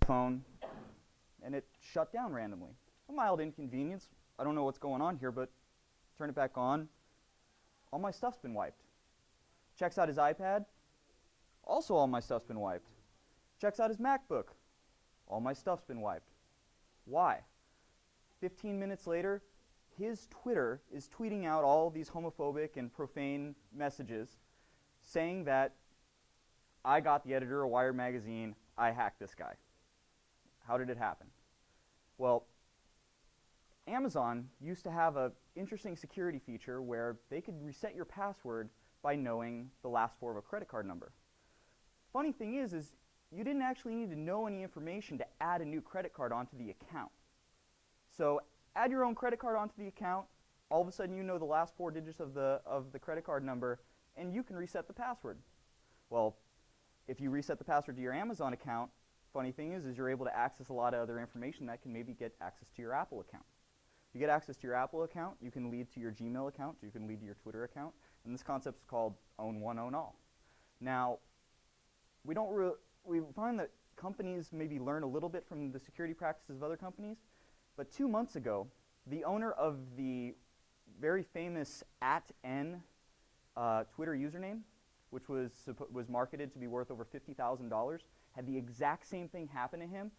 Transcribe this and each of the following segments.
phone, and it shut down randomly. A mild inconvenience. I don't know what's going on here, but turn it back on. All my stuff's been wiped. Checks out his iPad. Also all my stuff's been wiped. Checks out his MacBook. All my stuff's been wiped. Why? 15 minutes later, his Twitter is tweeting out all these homophobic and profane messages saying that I got the editor of Wired magazine, I hacked this guy. How did it happen? Well, Amazon used to have an interesting security feature where they could reset your password by knowing the last four of a credit card number. Funny thing is you didn't actually need to know any information to add a new credit card onto the account. So add your own credit card onto the account, all of a sudden you know the last four digits of the credit card number, and you can reset the password. Well, if you reset the password to your Amazon account, funny thing is you're able to access a lot of other information that can maybe get access to your Apple account. If you get access to your Apple account, you can lead to your Gmail account, you can lead to your Twitter account, and this concept is called own one, own all. Now, we find that companies maybe learn a little bit from the security practices of other companies, but 2 months ago, the owner of the very famous @n Twitter username, which was marketed to be worth over $50,000, had the exact same thing happen to him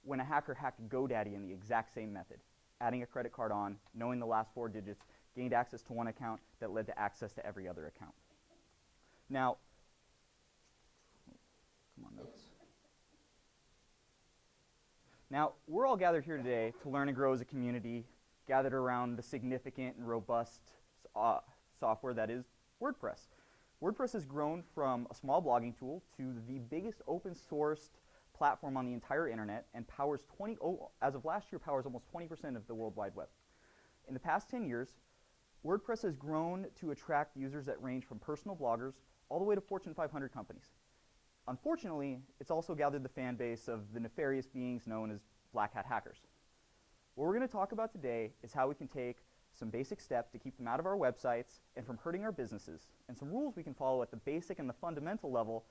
when a hacker hacked GoDaddy in the exact same method. Adding a credit card on, knowing the last four digits, gained access to one account that led to access to every other account. Now, come on, notes. Now, we're all gathered here today to learn and grow as a community, gathered around the significant and robust software that is WordPress. WordPress has grown from a small blogging tool to the biggest open sourced platform on the entire internet and powers as of last year, powers almost 20% of the World Wide Web. In the past 10 years, WordPress has grown to attract users that range from personal bloggers all the way to Fortune 500 companies. Unfortunately, it's also gathered the fan base of the nefarious beings known as black hat hackers. What we're going to talk about today is how we can take some basic steps to keep them out of our websites and from hurting our businesses, and some rules we can follow at the basic and the fundamental level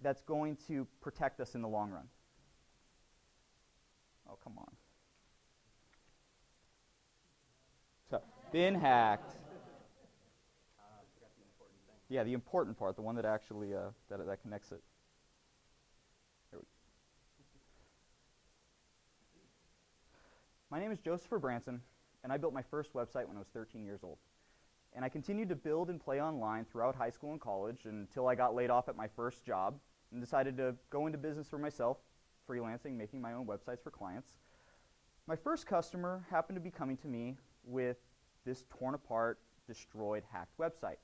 that's going to protect us in the long run. Oh, come on. So, been hacked. Yeah, the important part, the one that actually that connects it. There we go. My name is Joseph Herbrandson, and I built my first website when I was 13 years old. And I continued to build and play online throughout high school and college until I got laid off at my first job and decided to go into business for myself, freelancing, making my own websites for clients. My first customer happened to be coming to me with this torn apart, destroyed, hacked website.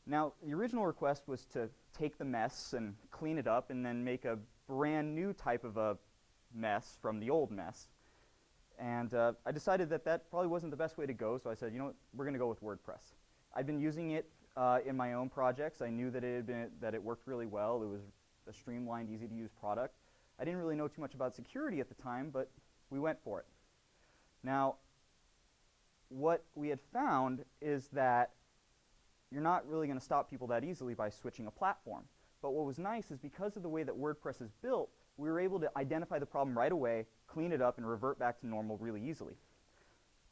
Now, the original request was to take the mess and clean it up and then make a brand new type of a mess from the old mess. And I decided that probably wasn't the best way to go, so I said, you know what, we're going to go with WordPress. I've been using it in my own projects. I knew that it worked really well. It was a streamlined, easy-to-use product. I didn't really know too much about security at the time, but we went for it. Now, what we had found is that you're not really going to stop people that easily by switching a platform. But what was nice is because of the way that WordPress is built, we were able to identify the problem right away, clean it up, and revert back to normal really easily.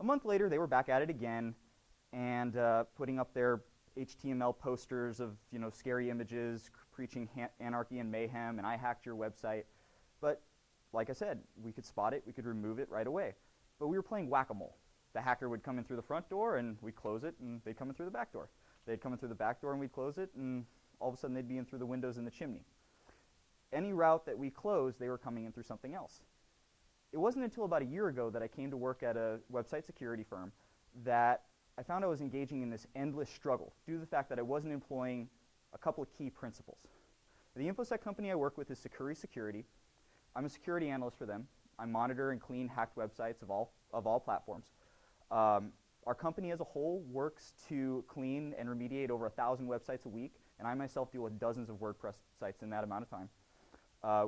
A month later, they were back at it again and putting up their HTML posters of scary images, preaching anarchy and mayhem, and I hacked your website. But like I said, we could spot it, we could remove it right away. But we were playing whack-a-mole. The hacker would come in through the front door, and we'd close it, and they'd come in through the back door. They'd come in through the back door, and we'd close it, and all of a sudden they'd be in through the windows in the chimney. Any route that we closed, they were coming in through something else. It wasn't until about a year ago that I came to work at a website security firm that I found I was engaging in this endless struggle due to the fact that I wasn't employing a couple of key principles. The InfoSec company I work with is Security. I'm a security analyst for them. I monitor and clean hacked websites of all platforms. Our company as a whole works to clean and remediate over 1,000 websites a week, and I myself deal with dozens of WordPress sites in that amount of time.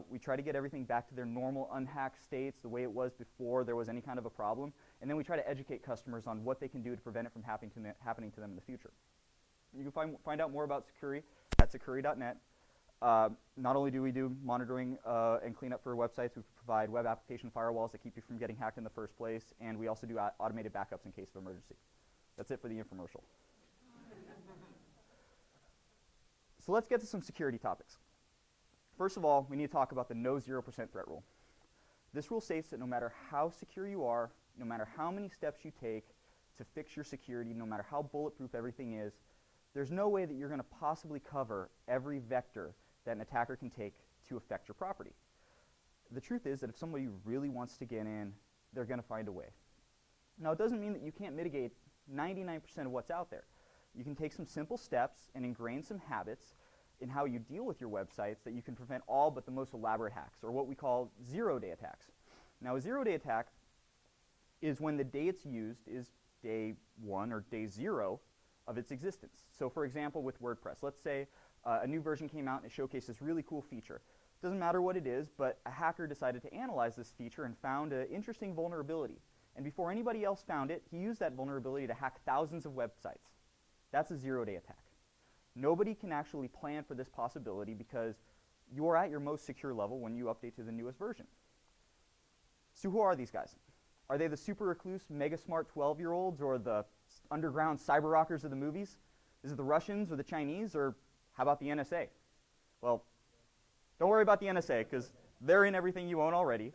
We try to get everything back to their normal unhacked states, the way it was before there was any kind of a problem, and then we try to educate customers on what they can do to prevent it from happening to them in the future. You can find out more about Security at security.net. Not only do we do monitoring and cleanup for websites, we provide web application firewalls that keep you from getting hacked in the first place, and we also do automated backups in case of emergency. That's it for the infomercial. So let's get to some security topics. First of all, we need to talk about the no 0% threat rule. This rule states that no matter how secure you are, no matter how many steps you take to fix your security, no matter how bulletproof everything is, there's no way that you're going to possibly cover every vector that an attacker can take to affect your property. The truth is that if somebody really wants to get in, they're going to find a way. Now, it doesn't mean that you can't mitigate 99% of what's out there. You can take some simple steps and ingrain some habits in how you deal with your websites that you can prevent all but the most elaborate hacks, or what we call zero-day attacks. Now, a zero-day attack is when the day it's used is day 1 or day 0 of its existence. So for example, with WordPress, let's say a new version came out and it showcased this really cool feature. Doesn't matter what it is, but a hacker decided to analyze this feature and found an interesting vulnerability. And before anybody else found it, he used that vulnerability to hack thousands of websites. That's a zero-day attack. Nobody can actually plan for this possibility because you're at your most secure level when you update to the newest version. So who are these guys? Are they the super recluse, mega smart 12-year-olds or the underground cyber rockers of the movies? Is it the Russians or the Chinese, or how about the NSA? Well, don't worry about the NSA because they're in everything you own already.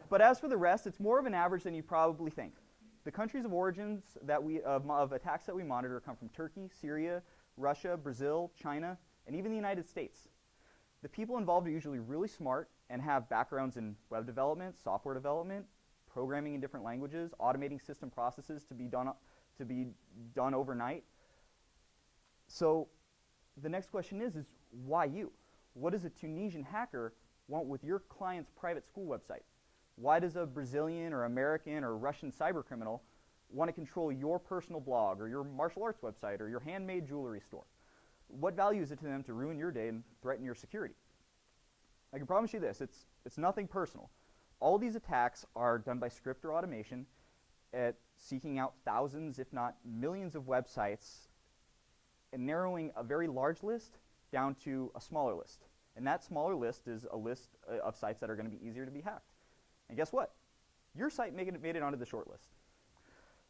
But as for the rest, it's more of an average than you probably think. The countries of origins that of attacks that we monitor come from Turkey, Syria, Russia, Brazil, China, and even the United States. The people involved are usually really smart and have backgrounds in web development, software development, programming in different languages, automating system processes to be done overnight. So the next question is why you? What does a Tunisian hacker want with your client's private school website? Why does a Brazilian or American or Russian cyber criminal want to control your personal blog or your martial arts website or your handmade jewelry store? What value is it to them to ruin your day and threaten your security? I can promise you this, it's nothing personal. All these attacks are done by script or automation at seeking out thousands, if not millions of websites and narrowing a very large list down to a smaller list. And that smaller list is a list of sites that are going to be easier to be hacked. And guess what? Your site made it onto the short list.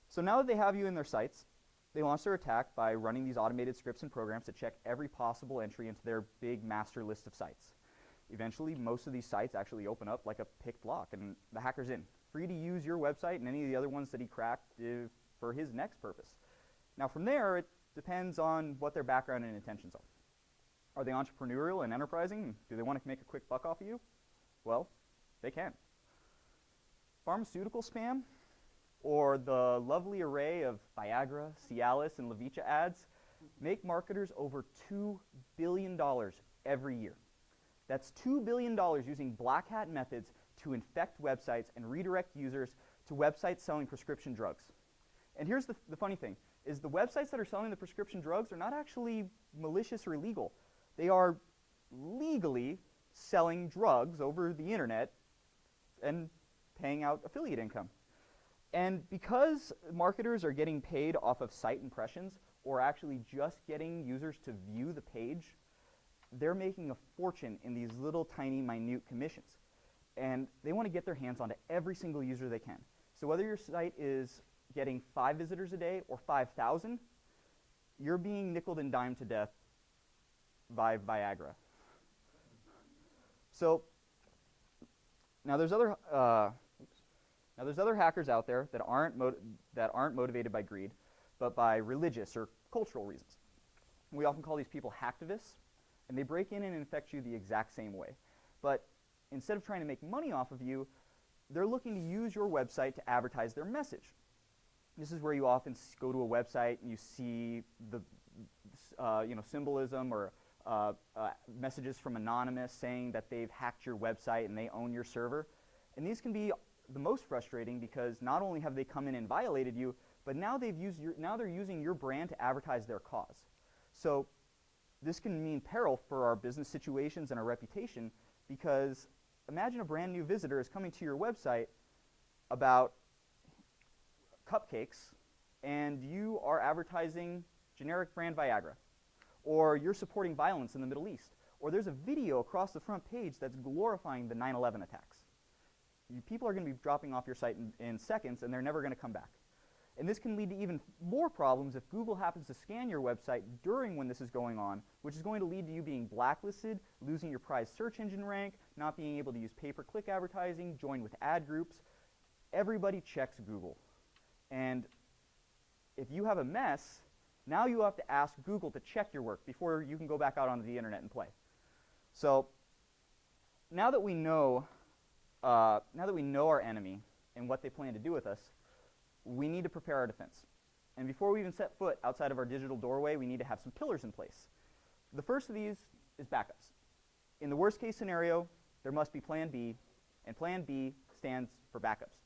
So now that they have you in their sites, they launch their attack by running these automated scripts and programs to check every possible entry into their big master list of sites. Eventually, most of these sites actually open up like a picked lock, and the hacker's in, free to use your website and any of the other ones that he cracked for his next purpose. Now from there, it depends on what their background and intentions are. Are they entrepreneurial and enterprising? Do they want to make a quick buck off of you? Well, they can. Pharmaceutical spam, or the lovely array of Viagra, Cialis, and Levicha ads make marketers over $2 billion every year. That's $2 billion using black hat methods to infect websites and redirect users to websites selling prescription drugs. And here's the funny thing, is the websites that are selling the prescription drugs are not actually malicious or illegal. They are legally selling drugs over the internet and paying out affiliate income. And because marketers are getting paid off of site impressions or actually just getting users to view the page, they're making a fortune in these little tiny minute commissions. And they want to get their hands onto every single user they can. So whether your site is getting 5 visitors a day or 5,000, you're being nickeled and dimed to death by Viagra. So now there's other hackers out there that aren't motivated by greed, but by religious or cultural reasons. We often call these people hacktivists, and they break in and infect you the exact same way. But instead of trying to make money off of you, they're looking to use your website to advertise their message. This is where you often go to a website and you see the symbolism or messages from Anonymous saying that they've hacked your website and they own your server. And these can be the most frustrating because not only have they come in and violated you, but now they're using your brand to advertise their cause. So this can mean peril for our business situations and our reputation, because imagine a brand new visitor is coming to your website about cupcakes and you are advertising generic brand Viagra. or you're supporting violence in the Middle East, or there's a video across the front page that's glorifying the 9/11 attacks. People are going to be dropping off your site in seconds, and they're never going to come back. And this can lead to even more problems if Google happens to scan your website during when this is going on, which is going to lead to you being blacklisted, losing your prized search engine rank, not being able to use pay-per-click advertising, join with ad groups. Everybody checks Google. And if you have a mess, now you have to ask Google to check your work before you can go back out onto the internet and play. So now that we know our enemy and what they plan to do with us, we need to prepare our defense. And before we even set foot outside of our digital doorway, we need to have some pillars in place. The first of these is backups. In the worst case scenario, there must be Plan B, and Plan B stands for backups.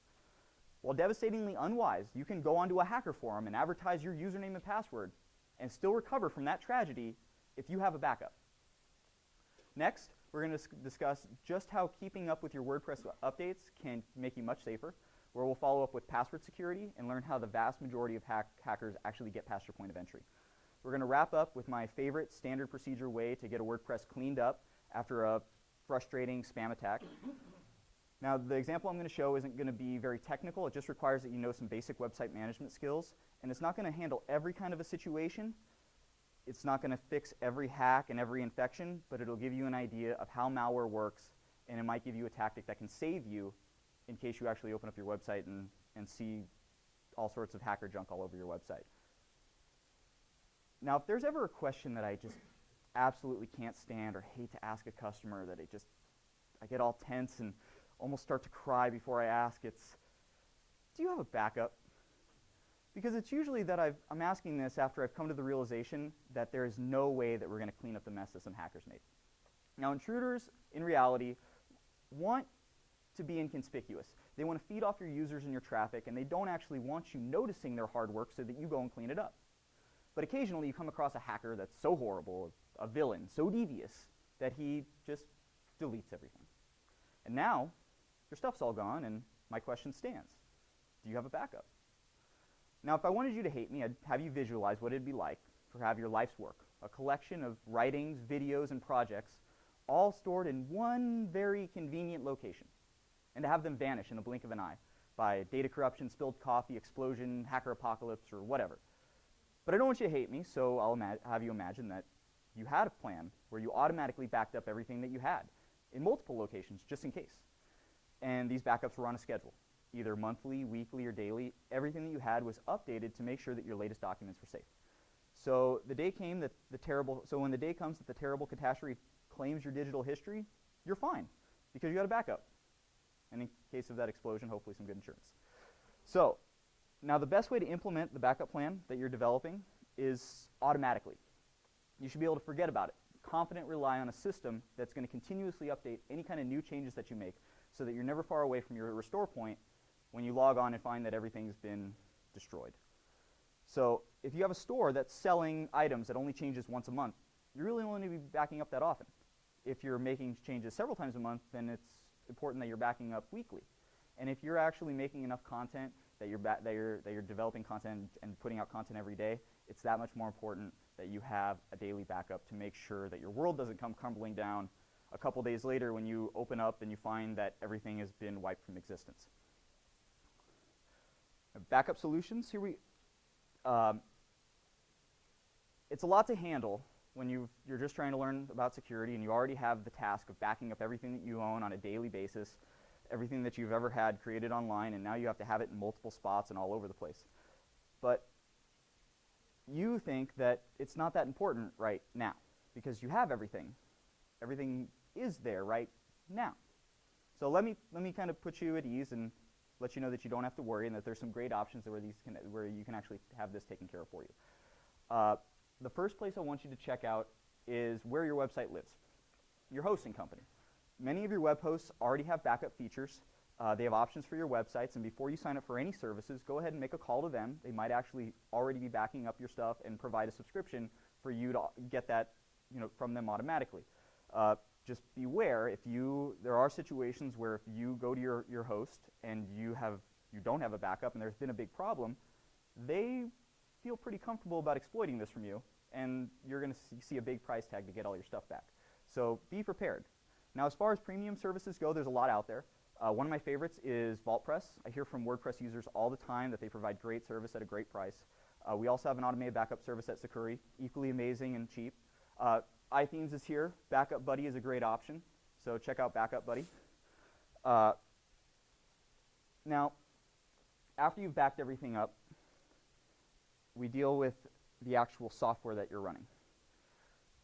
While devastatingly unwise, you can go onto a hacker forum and advertise your username and password and still recover from that tragedy if you have a backup. Next, we're going to discuss just how keeping up with your WordPress updates can make you much safer, where we'll follow up with password security and learn how the vast majority of hackers actually get past your point of entry. We're going to wrap up with my favorite standard procedure way to get a WordPress cleaned up after a frustrating spam attack. Now, the example I'm going to show isn't going to be very technical. It just requires that you know some basic website management skills, and it's not going to handle every kind of a situation. It's not going to fix every hack and every infection, but it'll give you an idea of how malware works, and it might give you a tactic that can save you in case you actually open up your website and see all sorts of hacker junk all over your website. Now, if there's ever a question that I just absolutely can't stand or hate to ask a customer, that I get all tense and almost start to cry before I ask, it's, do you have a backup? Because it's usually that I'm asking this after I've come to the realization that there is no way that we're going to clean up the mess that some hackers made. Now, intruders, in reality, want to be inconspicuous. They want to feed off your users and your traffic, and they don't actually want you noticing their hard work so that you go and clean it up. But occasionally you come across a hacker that's so horrible, a villain, so devious, that he just deletes everything. And now, your stuff's all gone, and my question stands. Do you have a backup? Now, if I wanted you to hate me, I'd have you visualize what it'd be like to have your life's work, a collection of writings, videos, and projects, all stored in one very convenient location, and to have them vanish in the blink of an eye by data corruption, spilled coffee, explosion, hacker apocalypse, or whatever. But I don't want you to hate me, so I'll have you imagine that you had a plan where you automatically backed up everything that you had in multiple locations, just in case. And these backups were on a schedule, either monthly, weekly, or daily. Everything that you had was updated to make sure that your latest documents were safe. So the day came that when the day comes that the terrible catastrophe claims your digital history, you're fine, because you got a backup. And in case of that explosion, hopefully some good insurance. So now the best way to implement the backup plan that you're developing is automatically. You should be able to forget about it. Confident rely on a system that's going to continuously update any kind of new changes that you make so that you're never far away from your restore point when you log on and find that everything's been destroyed. So if you have a store that's selling items that only changes once a month, you really only need to be backing up that often. If you're making changes several times a month, then it's important that you're backing up weekly. And if you're actually making enough content that you're developing content and putting out content every day, it's that much more important that you have a daily backup to make sure that your world doesn't come crumbling down a couple days later when you open up and you find that everything has been wiped from existence. Backup solutions, it's a lot to handle when you're just trying to learn about security and you already have the task of backing up everything that you own on a daily basis, everything that you've ever had created online, and now you have to have it in multiple spots and all over the place. But you think that it's not that important right now because you have everything. Everything is there right now. So let me kind of put you at ease and let you know that you don't have to worry and that there's some great options where you can actually have this taken care of for you. The first place I want you to check out is where your website lives, your hosting company. Many of your web hosts already have backup features. They have options for your websites, and before you sign up for any services, go ahead and make a call to them. They might actually already be backing up your stuff and provide a subscription for you to get that from them automatically. Just beware, there are situations where if you go to your host and you don't have a backup and there's been a big problem, they feel pretty comfortable about exploiting this from you, and you're going to see a big price tag to get all your stuff back. So be prepared. Now, as far as premium services go, there's a lot out there. One of my favorites is WordPress. I hear from WordPress users all the time that they provide great service at a great price. We also have an automated backup service at Security, equally amazing and cheap. iThemes is here. Backup Buddy is a great option, so check out Backup Buddy. Now, after you've backed everything up, we deal with the actual software that you're running.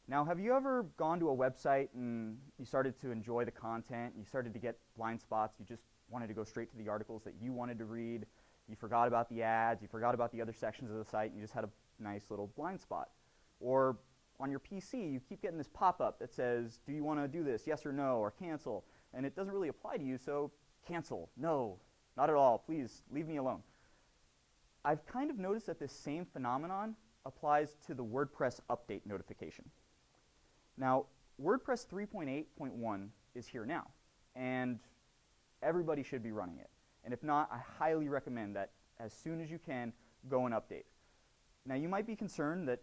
Now, have you ever gone to a website and you started to enjoy the content, you started to get blind spots, you just wanted to go straight to the articles that you wanted to read, you forgot about the ads, you forgot about the other sections of the site, and you just had a nice little blind spot? Or on your PC, you keep getting this pop-up that says, do you want to do this, yes or no, or cancel, and it doesn't really apply to you, so cancel, no, not at all, please leave me alone. I've kind of noticed that this same phenomenon applies to the WordPress update notification. Now, WordPress 3.8.1 is here now, and everybody should be running it. And if not, I highly recommend that as soon as you can, go and update. Now, you might be concerned that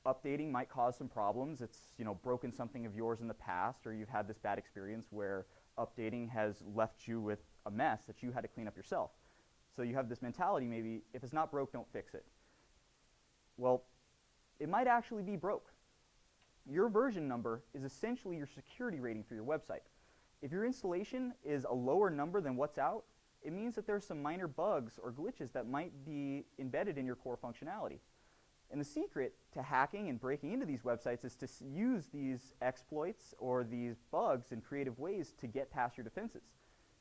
updating might cause some problems. It's, broken something of yours in the past, or you've had this bad experience where updating has left you with a mess that you had to clean up yourself. So you have this mentality, maybe, if it's not broke, don't fix it. Well, it might actually be broke. Your version number is essentially your security rating for your website. If your installation is a lower number than what's out, it means that there's some minor bugs or glitches that might be embedded in your core functionality. And the secret to hacking and breaking into these websites is to use these exploits or these bugs in creative ways to get past your defenses.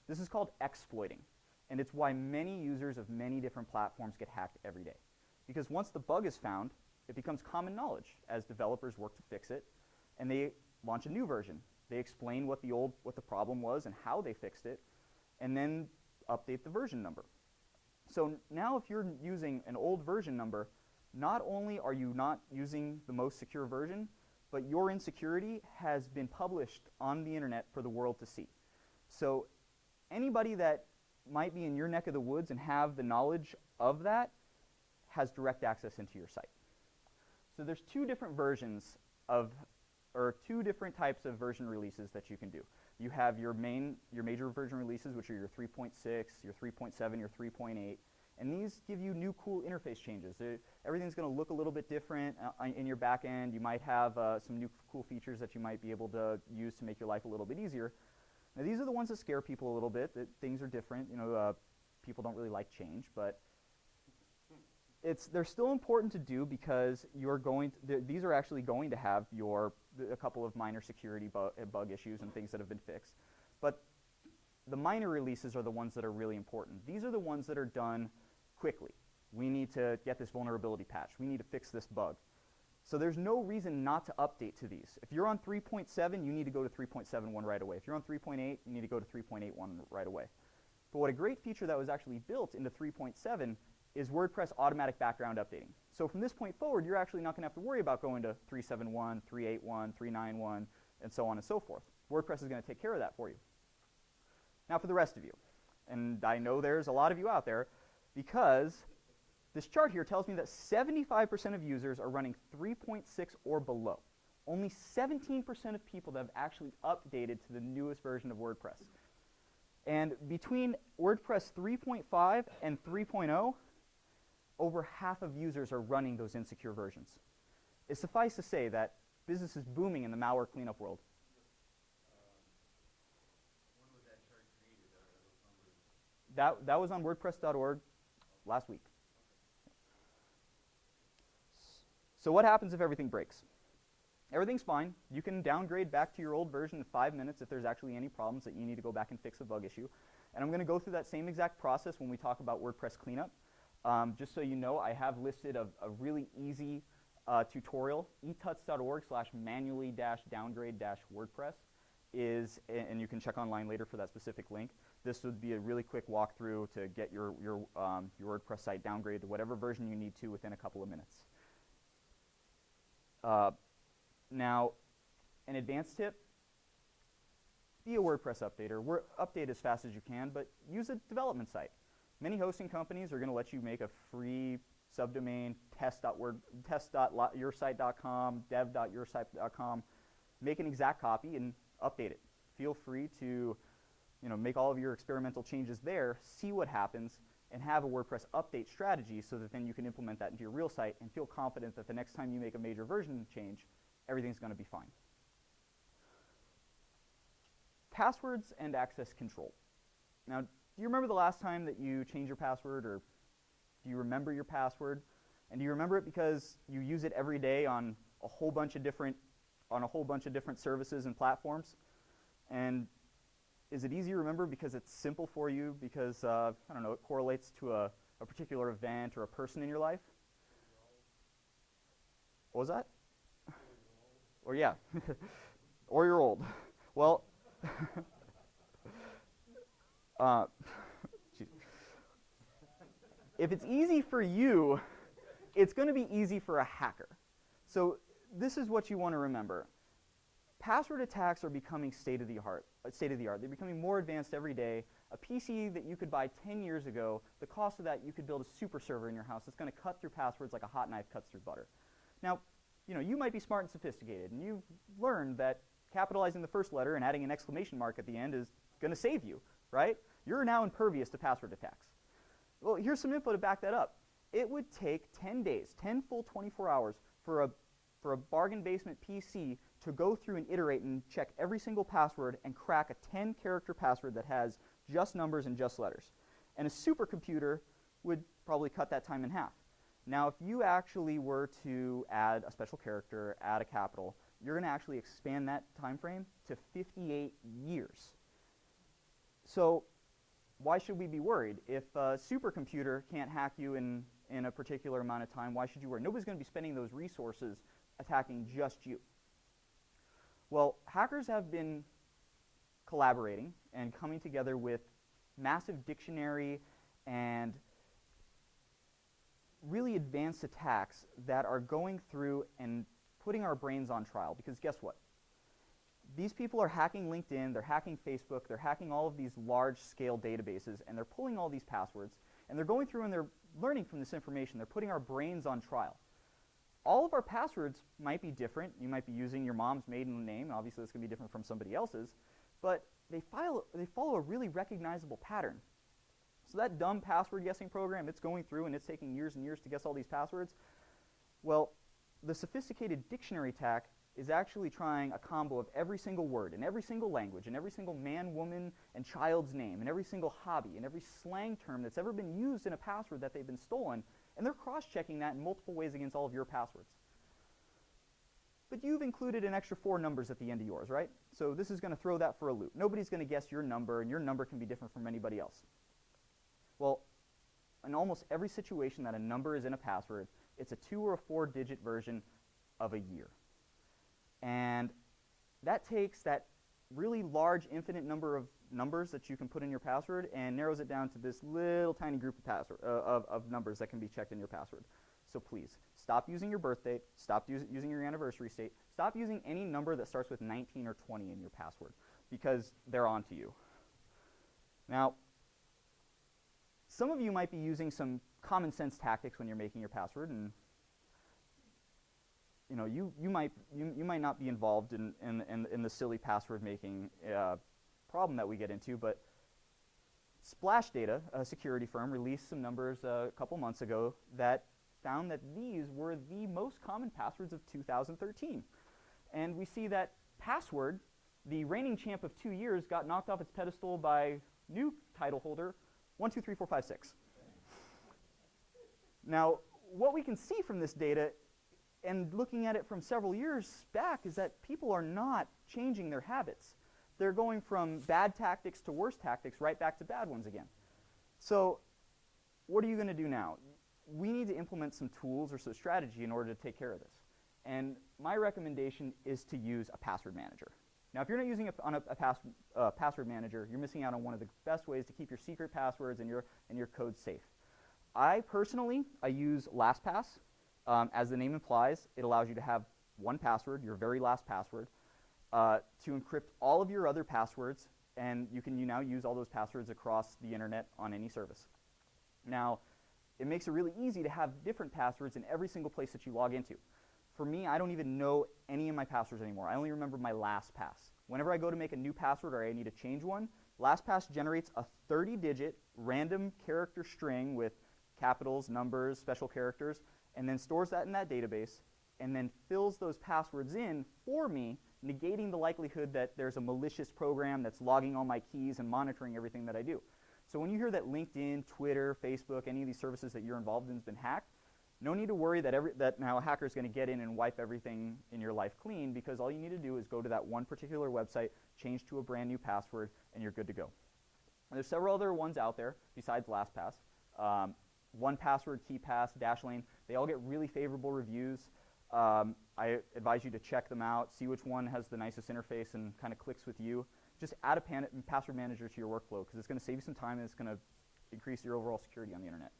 This is called exploiting, and it's why many users of many different platforms get hacked every day. Because once the bug is found, it becomes common knowledge as developers work to fix it, and they launch a new version. They explain what the problem was and how they fixed it, and then update the version number. So now if you're using an old version number, not only are you not using the most secure version, but your insecurity has been published on the internet for the world to see. So anybody that might be in your neck of the woods and have the knowledge of that has direct access into your site. So there's two different types of version releases that you can do. You have your major version releases, which are your 3.6, your 3.7, your 3.8, and these give you new cool interface changes. Everything's going to look a little bit different in your back end. You might have some new cool features that you might be able to use to make your life a little bit easier. Now these are the ones that scare people a little bit, that things are different. People don't really like change, but they're still important to do because these are actually going to have a couple of minor security bug issues and things that have been fixed. But the minor releases are the ones that are really important. These are the ones that are done quickly. We need to get this vulnerability patch. We need to fix this bug. So there's no reason not to update to these. If you're on 3.7, you need to go to 3.71 right away. If you're on 3.8, you need to go to 3.81 right away. But what a great feature that was actually built into 3.7 is WordPress automatic background updating. So from this point forward, you're actually not going to have to worry about going to 3.7.1, 3.8.1, 3.9.1, and so on and so forth. WordPress is going to take care of that for you. Now for the rest of you, and I know there's a lot of you out there, because this chart here tells me that 75% of users are running 3.6 or below. Only 17% of people that have actually updated to the newest version of WordPress. And between WordPress 3.5 and 3.0, over half of users are running those insecure versions. It suffices to say that business is booming in the malware cleanup world. When was that chart created? That was on WordPress.org last week. So what happens if everything breaks? Everything's fine. You can downgrade back to your old version in 5 minutes if there's actually any problems that you need to go back and fix a bug issue. And I'm going to go through that same exact process when we talk about WordPress cleanup. Just so you know, I have listed a really easy tutorial. etuts.org/manually-downgrade-WordPress is, and you can check online later for that specific link. This would be a really quick walkthrough to get your WordPress site downgraded to whatever version you need to within a couple of minutes. Now, an advanced tip, be a WordPress updater. Update as fast as you can, but use a development site. Many hosting companies are going to let you make a free subdomain, test.yoursite.com, dev.yoursite.com. Make an exact copy and update it. Feel free to make all of your experimental changes there, see what happens, and have a WordPress update strategy so that then you can implement that into your real site and feel confident that the next time you make a major version change, everything's going to be fine. Passwords and access control. Now, do you remember the last time that you changed your password, or do you remember your password? And do you remember it because you use it every day on a whole bunch of different services and platforms? And is it easy to remember because it's simple for you, because I don't know, it correlates to a particular event or a person in your life? What was that? Or yeah, or you're old. Well, if it's easy for you, it's going to be easy for a hacker. So this is what you want to remember. Password attacks are becoming state of the art. They're becoming more advanced every day. A PC that you could buy 10 years ago, the cost of that, you could build a super server in your house that's going to cut through passwords like a hot knife cuts through butter. Now, you might be smart and sophisticated, and you've learned that capitalizing the first letter and adding an exclamation mark at the end is going to save you, right? You're now impervious to password attacks. Well, here's some info to back that up. It would take 10 days, 10 full 24 hours for a bargain basement PC to go through and iterate and check every single password and crack a 10-character password that has just numbers and just letters. And a supercomputer would probably cut that time in half. Now, if you actually were to add a special character, add a capital, you're going to actually expand that time frame to 58 years. So why should we be worried? If a supercomputer can't hack you in a particular amount of time, why should you worry? Nobody's going to be spending those resources attacking just you. Well, hackers have been collaborating and coming together with massive dictionary and really advanced attacks that are going through and putting our brains on trial. Because guess what? These people are hacking LinkedIn, they're hacking Facebook, they're hacking all of these large-scale databases, and they're pulling all these passwords, and they're going through and they're learning from this information. They're putting our brains on trial. All of our passwords might be different. You might be using your mom's maiden name. Obviously, this can be different from somebody else's. But they follow a really recognizable pattern. So that dumb password guessing program, it's going through and it's taking years and years to guess all these passwords. Well, the sophisticated dictionary attack is actually trying a combo of every single word in every single language and every single man, woman, and child's name and every single hobby and every slang term that's ever been used in a password that they've been stolen, and they're cross-checking that in multiple ways against all of your passwords. But you've included an extra 4 numbers at the end of yours, right? So this is going to throw that for a loop. Nobody's going to guess your number, and your number can be different from anybody else. Well, in almost every situation that a number is in a password, it's a 2 or a 4-digit version of a year. And that takes that really large infinite number of numbers that you can put in your password and narrows it down to this little tiny group of numbers that can be checked in your password. So please, stop using your birth date, stop using your anniversary date, stop using any number that starts with 19 or 20 in your password, because they're on to you. Now, some of you might be using some common sense tactics when you're making your password, and you might not be involved in the silly password making problem that we get into, but Splash Data, a security firm, released some numbers a couple months ago that found that these were the most common passwords of 2013. And we see that password, the reigning champ of 2 years, got knocked off its pedestal by new title holder 123456. Now, what we can see from this data and looking at it from several years back is that people are not changing their habits. They're going from bad tactics to worse tactics right back to bad ones again. So what are you going to do now? We need to implement some tools or some strategy in order to take care of this. And my recommendation is to use a password manager. Now, if you're not using a password manager, you're missing out on one of the best ways to keep your secret passwords and your code safe. I use LastPass. As the name implies, it allows you to have one password, your very last password, to encrypt all of your other passwords, and you now use all those passwords across the internet on any service. Now, it makes it really easy to have different passwords in every single place that you log into. For me, I don't even know any of my passwords anymore. I only remember my LastPass. Whenever I go to make a new password or I need to change one, LastPass generates a 30-digit random character string with capitals, numbers, special characters, and then stores that in that database, and then fills those passwords in for me, negating the likelihood that there's a malicious program that's logging all my keys and monitoring everything that I do. So when you hear that LinkedIn, Twitter, Facebook, any of these services that you're involved in has been hacked, no need to worry that now a hacker is going to get in and wipe everything in your life clean, because all you need to do is go to that one particular website, change to a brand new password, and you're good to go. And there's several other ones out there besides LastPass. 1Password, KeePass, Dashlane, they all get really favorable reviews. I advise you to check them out, see which one has the nicest interface and kind of clicks with you. Just add a password manager to your workflow, because it's going to save you some time and it's going to increase your overall security on the internet.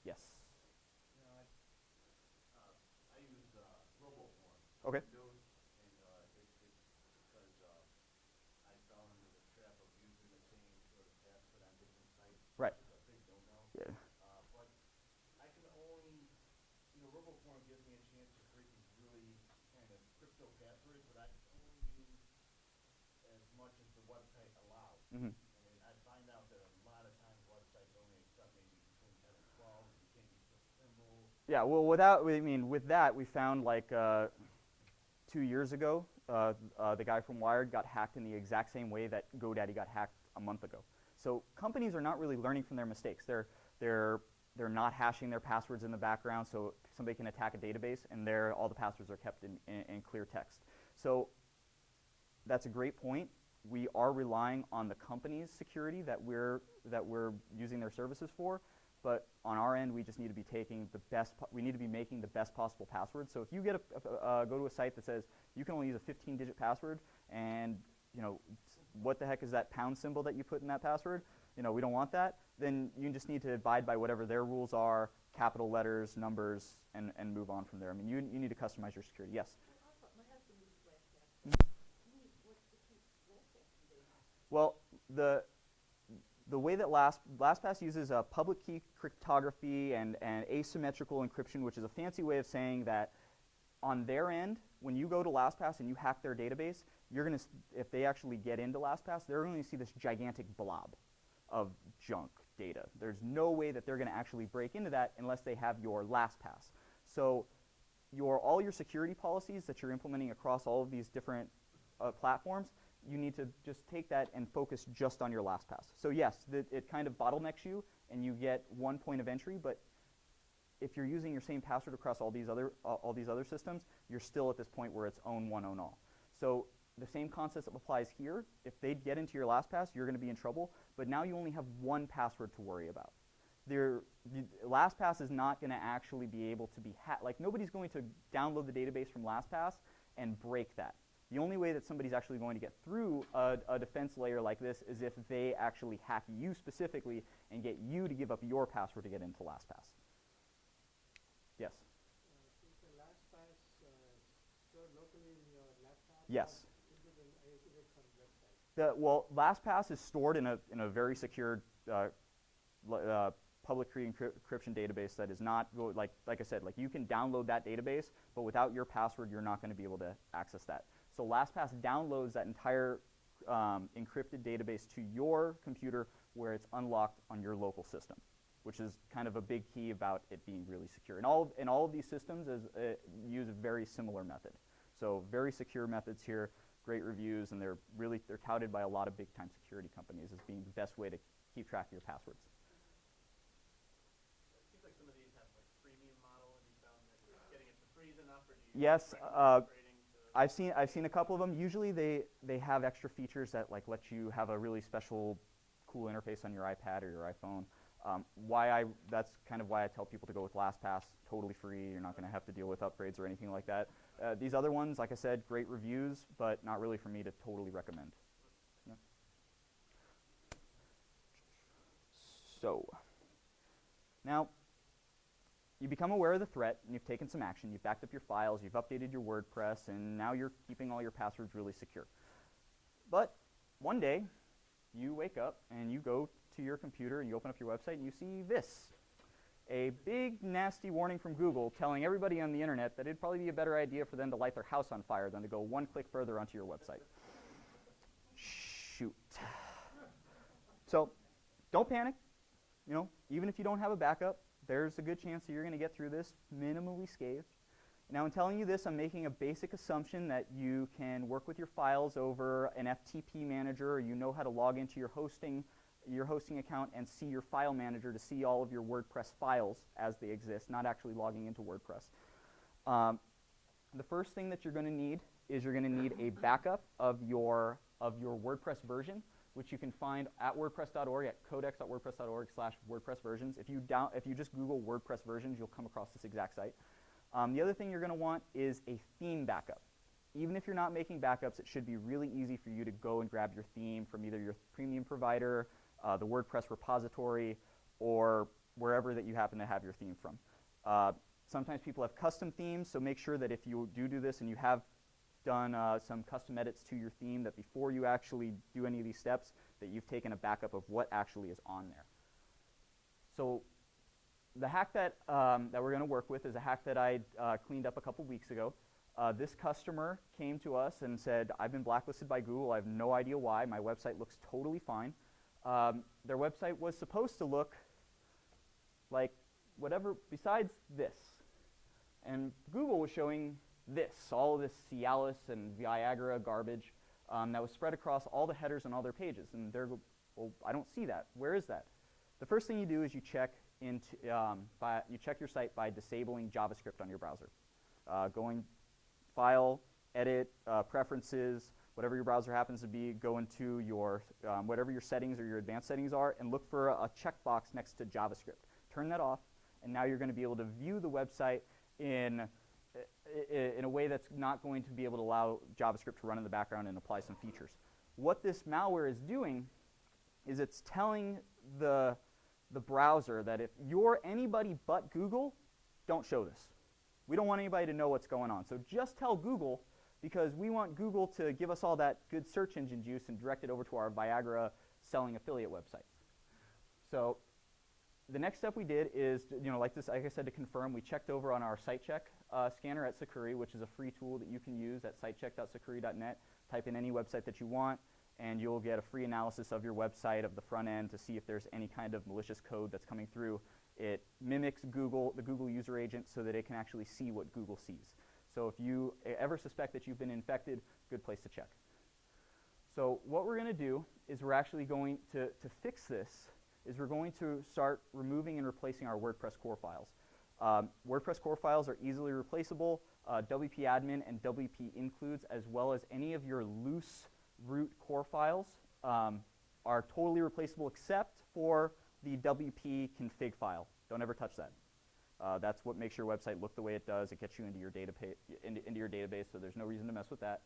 Yes. You know, I use RoboForm. Okay. Windows, and it's because I fell into the trap of using the same sort of password on different sites. Right. Which is a big no-no. Yeah. But I can only, RoboForm gives me a chance to create these really kind of crypto passwords, but I can only use as much as the website allows. Mm-hmm. And I find out that a lot of times websites only accept maybe between 10 and 12, and you can't use the symbol. Yeah, well, with that, we found like 2 years ago, the guy from Wired got hacked in the exact same way that GoDaddy got hacked a month ago. So companies are not really learning from their mistakes. They're not hashing their passwords in the background so somebody can attack a database, and all the passwords are kept in clear text. So that's a great point. We are relying on the company's security that we're using their services for, but on our end, we just need to be taking the best. We need to be making the best possible password. So if you get go to a site that says you can only use a 15-digit password, and what the heck is that pound symbol that you put in that password? We don't want that. Then you just need to abide by whatever their rules are, capital letters, numbers, and move on from there. I mean, you need to customize your security. Yes. My husband uses LastPass. What's the key LastPass today? Well, the way that LastPass uses public key cryptography and asymmetrical encryption, which is a fancy way of saying that on their end, when you go to LastPass and you hack their database, if they actually get into LastPass, they're going to see this gigantic blob of junk data. There's no way that they're going to actually break into that unless they have your LastPass. So all your security policies that you're implementing across all of these different platforms, you need to just take that and focus just on your LastPass. So yes, it kind of bottlenecks you, and you get one point of entry, but if you're using your same password across all these other systems, you're still at this point where it's own one, own all. So the same concept applies here. If they get into your LastPass, you're going to be in trouble, but now you only have one password to worry about. LastPass is not going to actually be able to be hacked. Like, nobody's going to download the database from LastPass and break that. The only way that somebody's actually going to get through a defense layer like this is if they actually hack you specifically and get you to give up your password to get into LastPass. Yes? Is the LastPass stored locally in your laptop? Yes. Or is it from website? Well, LastPass is stored in a very secure public key encryption database that is not, like I said, like you can download that database, but without your password, you're not going to be able to access that. So LastPass downloads that entire encrypted database to your computer where it's unlocked on your local system, which is kind of a big key about it being really secure. And all of these systems use a very similar method. So very secure methods here, great reviews, and they're touted by a lot of big-time security companies as being the best way to keep track of your passwords. It seems like some of these have like freemium model, and you found that getting it for free is enough, or do you Yes, recommend upgrading to? I've seen a couple of them. Usually they have extra features that like let you have a really special, cool interface on your iPad or your iPhone. That's kind of why I tell people to go with LastPass, totally free. You're not going to have to deal with upgrades or anything like that. These other ones, like I said, great reviews, but not really for me to totally recommend. Yeah. So now you become aware of the threat, and you've taken some action. You've backed up your files, you've updated your WordPress, and now you're keeping all your passwords really secure. But one day, you wake up and you go to your computer and you open up your website and you see this. A big, nasty warning from Google telling everybody on the internet that it'd probably be a better idea for them to light their house on fire than to go one click further onto your website. Shoot. So don't panic. You know, even if you don't have a backup, there's a good chance that you're going to get through this minimally scathed. Now, in telling you this, I'm making a basic assumption that you can work with your files over an FTP manager, or you know how to log into your hosting account and see your file manager to see all of your WordPress files as they exist, not actually logging into WordPress. The first thing that you're going to need is you're going to need a backup of your WordPress version, which you can find at wordpress.org, at codex.wordpress.org/WordPress versions. If you just Google WordPress versions, you'll come across this exact site. The other thing you're going to want is a theme backup. Even if you're not making backups, it should be really easy for you to go and grab your theme from either your premium provider, the WordPress repository, or wherever that you happen to have your theme from. Sometimes people have custom themes, so make sure that if you do this and you have done some custom edits to your theme, that before you actually do any of these steps, that you've taken a backup of what actually is on there. So the hack that we're going to work with is a hack that I cleaned up a couple weeks ago. This customer came to us and said, I've been blacklisted by Google. I have no idea why. My website looks totally fine. Their website was supposed to look like whatever besides this. And Google was showing this, all of this Cialis and Viagra garbage that was spread across all the headers on all their pages. And they're, well, I don't see that. Where is that? The first thing you do is you check your site by disabling JavaScript on your browser. Going File, Edit, Preferences, whatever your browser happens to be, go into your whatever your settings or your advanced settings are, and look for a checkbox next to JavaScript. Turn that off, and now you're going to be able to view the website in a way that's not going to be able to allow JavaScript to run in the background and apply some features. What this malware is doing is it's telling the browser that if you're anybody but Google, don't show this. We don't want anybody to know what's going on. So just tell Google, because we want Google to give us all that good search engine juice and direct it over to our Viagra selling affiliate websites. So the next step we did is, like I said, to confirm, we checked over on our site check scanner at Security, which is a free tool that you can use at sitecheck.security.net. Type in any website that you want, and you'll get a free analysis of your website, of the front end, to see if there's any kind of malicious code that's coming through. It mimics the Google user agent, so that it can actually see what Google sees. So if you ever suspect that you've been infected, good place to check. So what we're going to do is we're actually going to fix this, is we're going to start removing and replacing our WordPress core files. WordPress core files are easily replaceable. WP admin and WP includes, as well as any of your loose root core files, are totally replaceable except for the WP config file. Don't ever touch that. That's what makes your website look the way it does. It gets you into your database, so there's no reason to mess with that.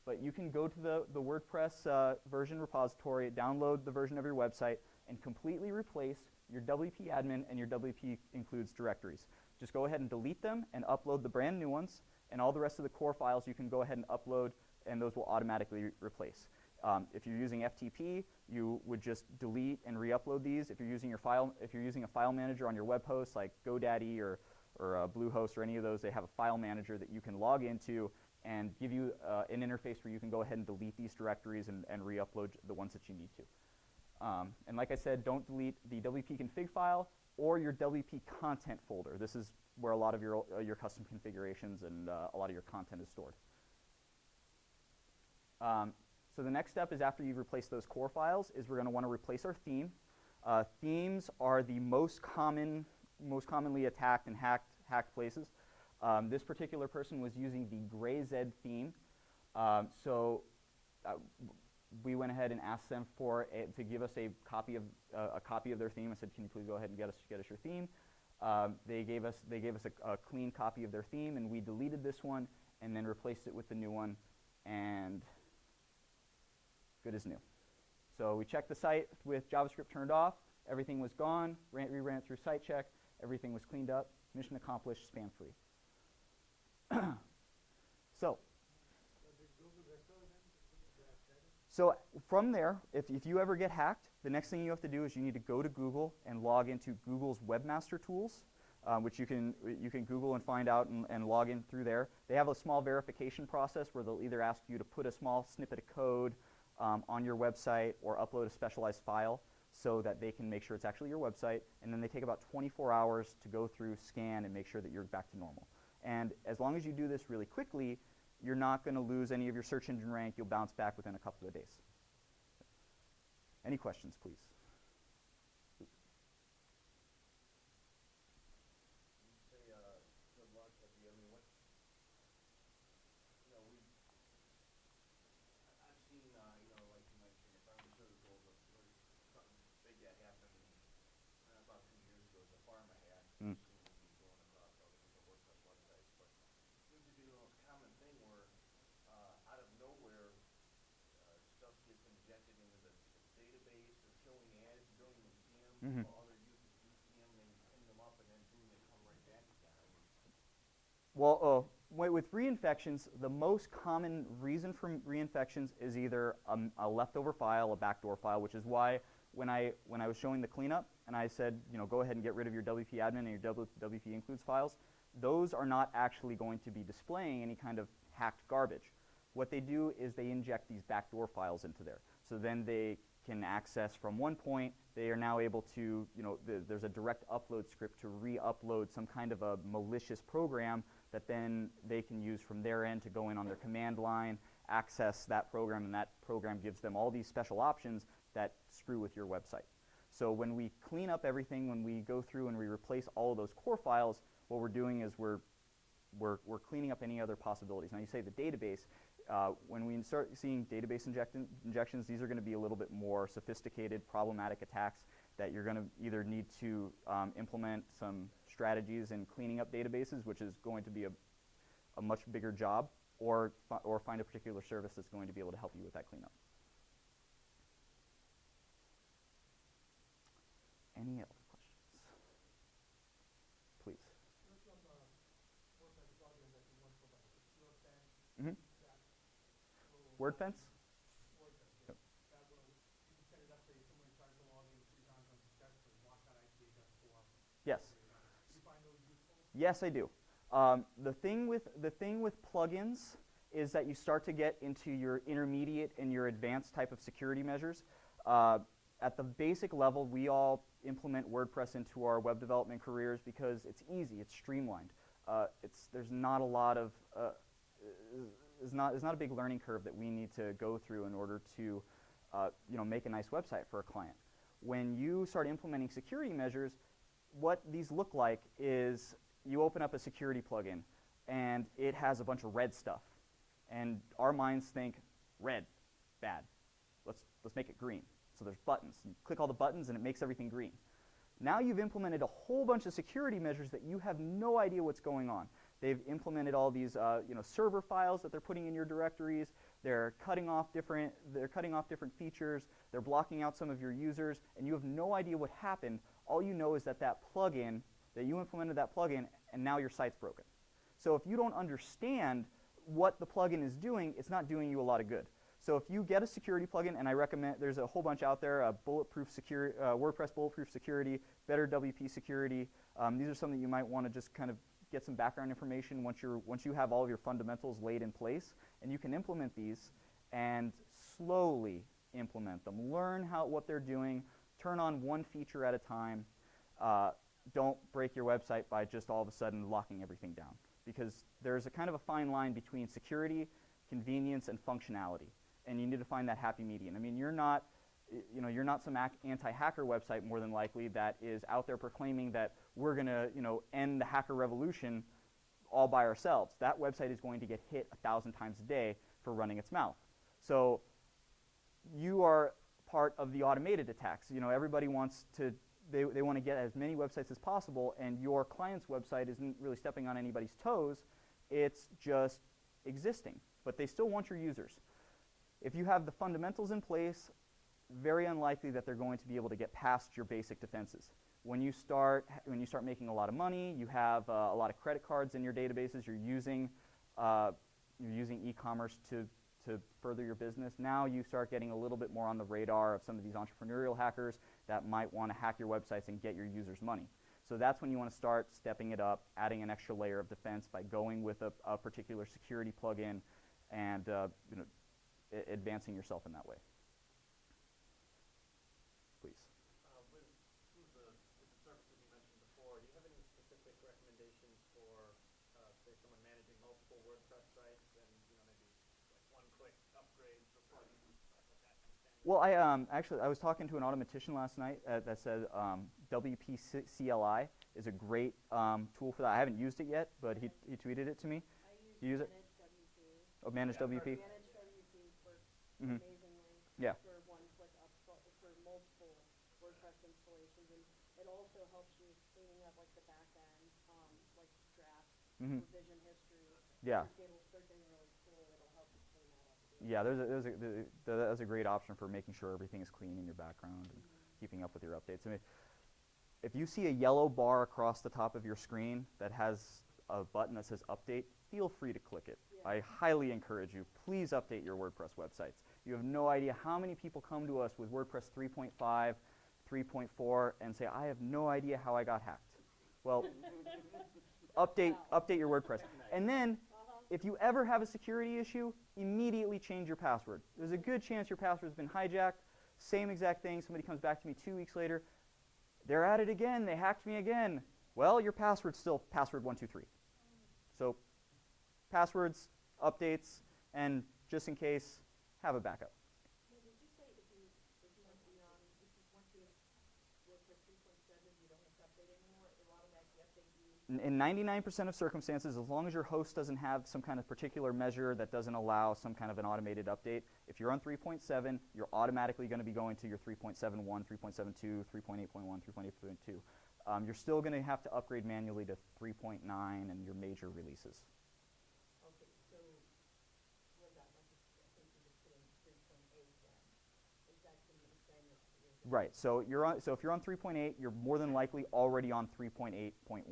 But you can go to the WordPress version repository, download the version of your website, and completely replace your WP admin and your WP includes directories. Just go ahead and delete them and upload the brand new ones, and all the rest of the core files you can go ahead and upload, and those will automatically replace. If you're using FTP, you would just delete and re-upload these. If you're using a file manager on your web host like GoDaddy or Bluehost or any of those, they have a file manager that you can log into and give you an interface where you can go ahead and delete these directories and re-upload the ones that you need to. And like I said, don't delete the WP config file or your WP content folder. This is where a lot of your custom configurations and a lot of your content is stored. So the next step is, after you've replaced those core files, is we're going to want to replace our theme. Themes are the most commonly attacked and hacked places. This particular person was using the GrayZ theme, so we went ahead and asked them to give us a copy of their theme. I said, "Can you please go ahead and get us your theme?" They gave us a clean copy of their theme, and we deleted this one and then replaced it with the new one, and good as new. So we checked the site with JavaScript turned off. Everything was gone. We ran it through site check. Everything was cleaned up. Mission accomplished. Spam free. So So from there, if you ever get hacked, the next thing you have to do is you need to go to Google and log into Google's Webmaster tools, which you can Google and find out and log in through there. They have a small verification process where they'll either ask you to put a small snippet of code on your website or upload a specialized file so that they can make sure it's actually your website, and then they take about 24 hours to go through, scan, and make sure that you're back to normal. And as long as you do this really quickly, you're not going to lose any of your search engine rank. You'll bounce back within a couple of days. Any questions, please? You say good luck at the, I mean, what, you know, I've seen, you know, like you mentioned, if I'm sure there's something big that happened about 2 years ago, the pharma hack. Mm. Seemed to be going across all the different WordPress websites, but it seems to be the most common thing where out of nowhere stuff gets injected into the database or showing ads, you don't even see them, Mm-hmm. while other users do see them, they pin them up, and then boom, they come right back again. I mean, Well, with reinfections, the most common reason for reinfections is either a leftover file, a backdoor file, which is why when I was showing the cleanup and I said, you know, go ahead and get rid of your WP admin and your WP includes files, those are not actually going to be displaying any kind of hacked garbage. What they do is they inject these backdoor files into there. So then they can access from one point, they are now able to, you know, there's a direct upload script to re-upload some kind of a malicious program that then they can use from their end to go in on their command line, access that program, and that program gives them all these special options that screw with your website. So when we clean up everything, when we go through and we replace all of those core files, what we're doing is we're cleaning up any other possibilities. Now you say the database, when we start seeing database injections, these are going to be a little bit more sophisticated, problematic attacks that you're going to either need to implement some strategies in cleaning up databases, which is going to be a much bigger job, or find a particular service that's going to be able to help you with that cleanup. Any other questions? Please. There's some WordPress plugins that you want for like WordPress. Mm-hmm. That will WordFence? WordPress, Yep. that will, you can set it up so if somebody tries to log in 3 times on successfully, block that IP address for. Yes. Do you find those useful? Yes, I do. The thing with plugins is that you start to get into your intermediate and your advanced type of security measures. At the basic level, we all implement WordPress into our web development careers because it's easy, it's streamlined. There's not a lot of there's not a big learning curve that we need to go through in order to you know, make a nice website for a client. When you start implementing security measures, what these look like is you open up a security plugin and it has a bunch of red stuff, and our minds think red, bad. Let's make it green. So there's buttons. You click all the buttons and it makes everything green. Now you've implemented a whole bunch of security measures that you have no idea what's going on. They've implemented all these you know, server files that they're putting in your directories. They're cutting off different features. They're blocking out some of your users, and you have no idea what happened. All you know is that plugin, that you implemented that plugin, and now your site's broken. So if you don't understand what the plugin is doing, it's not doing you a lot of good. So if you get a security plugin, and I recommend, there's a whole bunch out there, Bulletproof Security, WordPress Bulletproof Security, Better WP Security. These are some that you might want to just kind of get some background information once you have all of your fundamentals laid in place, and you can implement these and slowly implement them. Learn what they're doing. Turn on one feature at a time. Don't break your website by just all of a sudden locking everything down, because there's a kind of a fine line between security, convenience, and functionality, and you need to find that happy medium. I mean, you're not some anti-hacker website, more than likely, that is out there proclaiming that we're going to, you know, end the hacker revolution all by ourselves. That website is going to get hit 1,000 times a day for running its mouth. So you are part of the automated attacks. You know, everybody wants to, they want to get as many websites as possible, and your client's website isn't really stepping on anybody's toes. It's just existing, but they still want your users. If you have the fundamentals in place, very unlikely that they're going to be able to get past your basic defenses. When you start making a lot of money, you have a lot of credit cards in your databases, you're using e-commerce to to further your business. Now you start getting a little bit more on the radar of some of these entrepreneurial hackers that might want to hack your websites and get your users money. So that's when you want to start stepping it up, adding an extra layer of defense by going with a particular security plugin and advancing yourself in that way. Please. With the services you mentioned before, do you have any specific recommendations for, say, someone managing multiple WordPress sites and maybe like one-click upgrades for plugins, like that kind of thing? Well, actually I was talking to an automatician last night that said WPCLI is a great tool for that. I haven't used it yet, but he tweeted it to me. I use it? Managed WP. Oh, Managed WP. Managed WP works Mhm. amazingly Yeah. for one-click for multiple WordPress installations, and it also helps you cleaning up like the back end, like draft Mhm. revision history. Yeah. Your tables start getting really cool. It'll help you clean that up. Yeah, that's a great option for making sure everything is clean in your background and keeping up with your updates. I mean, if you see a yellow bar across the top of your screen that has a button that says update, feel free to click it. Yeah. I highly encourage you. Please update your WordPress websites. You have no idea how many people come to us with WordPress 3.5, 3.4 and say, I have no idea how I got hacked. Well, update your WordPress. And then, if you ever have a security issue, immediately change your password. There's a good chance your password's been hijacked. Same exact thing. Somebody comes back to me 2 weeks later. They're at it again. They hacked me again. Well, your password's still password123. So passwords, updates, and just in case, have a backup. Did you say if you went beyond, once you WordPress 3.7, you don't have to update anymore? It will automatically update you? In 99% of circumstances, as long as your host doesn't have some kind of particular measure that doesn't allow some kind of an automated update, if you're on 3.7, you're automatically going to be going to your 3.71, 3.72, 3.8.1, 3.8.2. You're still going to have to upgrade manually to 3.9 and your major releases. Okay, so what about, like, I think you just put in 3.8 then. Is that going to be the same as Right. So if you're on 3.8, you're more than likely already on 3.8.1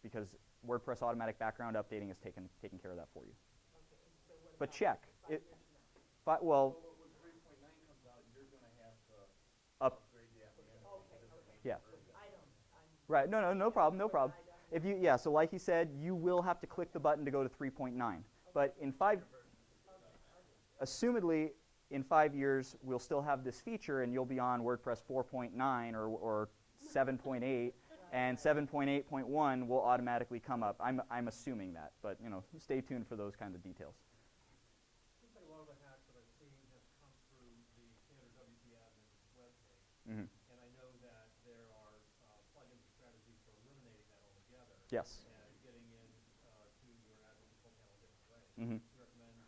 because WordPress automatic background updating is taking care of that for you. Okay, and so what But about check 5 it. years from now? Well, So when 3.9 comes out, you're going to have to upgrade that manually. Okay. yeah. I don't, I'm. Right. No problem. No problem. If you so like he said, you will have to click the button to go to 3.9. But in assumedly, in 5 years, we'll still have this feature, and you'll be on WordPress 4.9 or 7.8, and 7.8.1 will automatically come up. I'm assuming that, but stay tuned for those kind of details. Seems like a lot of the hacks that I've seen have come through the standard WP admin web page. Mm-hmm. And I know that there are plugins and strategies for eliminating that altogether. Yes. And getting in to your admin control panel a different way. Mm-hmm. Do you recommend?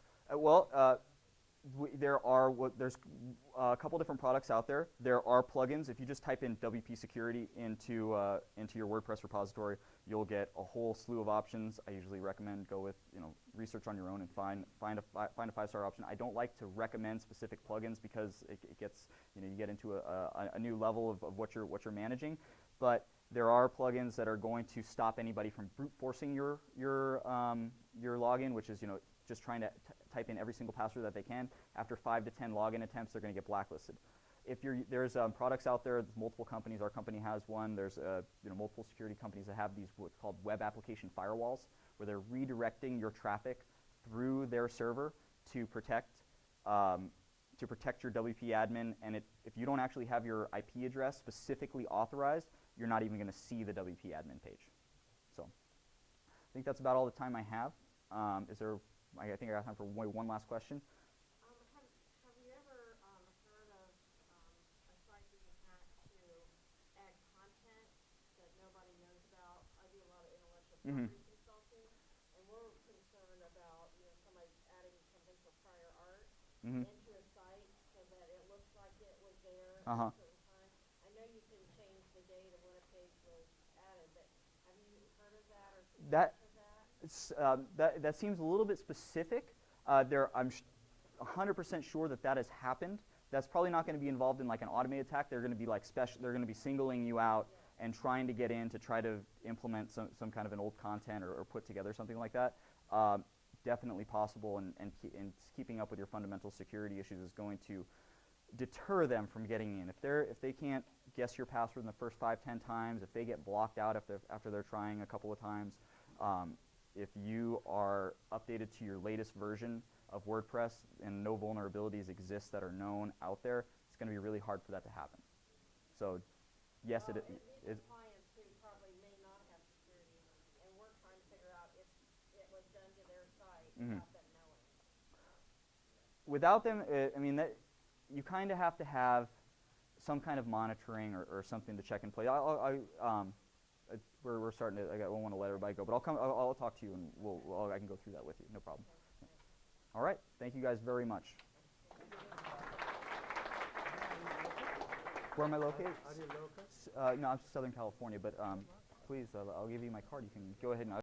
There's a couple different products out there. There are plugins. If you just type in WP Security into your WordPress repository, you'll get a whole slew of options. I usually recommend go with research on your own and find a 5-star option. I don't like to recommend specific plugins because it gets you get into a new level of what you're managing. But there are plugins that are going to stop anybody from brute forcing your login, which is just trying to type in every single password that they can. After 5 to 10 login attempts, they're going to get blacklisted. There's products out there, multiple companies. Our company has one. There's multiple security companies that have these what's called web application firewalls, where they're redirecting your traffic through their server to protect your WP admin. And if you don't actually have your IP address specifically authorized, you're not even going to see the WP admin page. So I think that's about all the time I have. I think I got time for one last question. Have you ever heard of a site being hacked to add content that nobody knows about? I do a lot of intellectual property consulting, and we're concerned about somebody adding some potential prior art into a site so that it looks like it was there at a certain time. I know you can change the date of when a page was added, but have you heard of that or seen that? That seems a little bit specific. I'm 100% sure that has happened. That's probably not going to be involved in like an automated attack. They're going to be like they're going to be singling you out and trying to get in to try to implement some kind of an old content or put together something like that. definitely possible, and keeping up with your fundamental security issues is going to deter them from getting in. If they can't guess your password in the first 5-10 times, if they get blocked out after they're trying a couple of times, if you are updated to your latest version of WordPress and no vulnerabilities exist that are known out there, it's going to be really hard for that to happen. So yes, Well, it is. clients who probably may not have security, and we're trying to figure out if it was done to their site without them knowing. Without them, I mean, you kind of have to have some kind of monitoring or something to check in place. We're starting to. I don't want to let everybody go, but I'll talk to you, and I can go through that with you. No problem. All right. Thank you guys very much. Where am I located? Are you local? No, I'm Southern California, but please, I'll give you my card. You can go ahead and.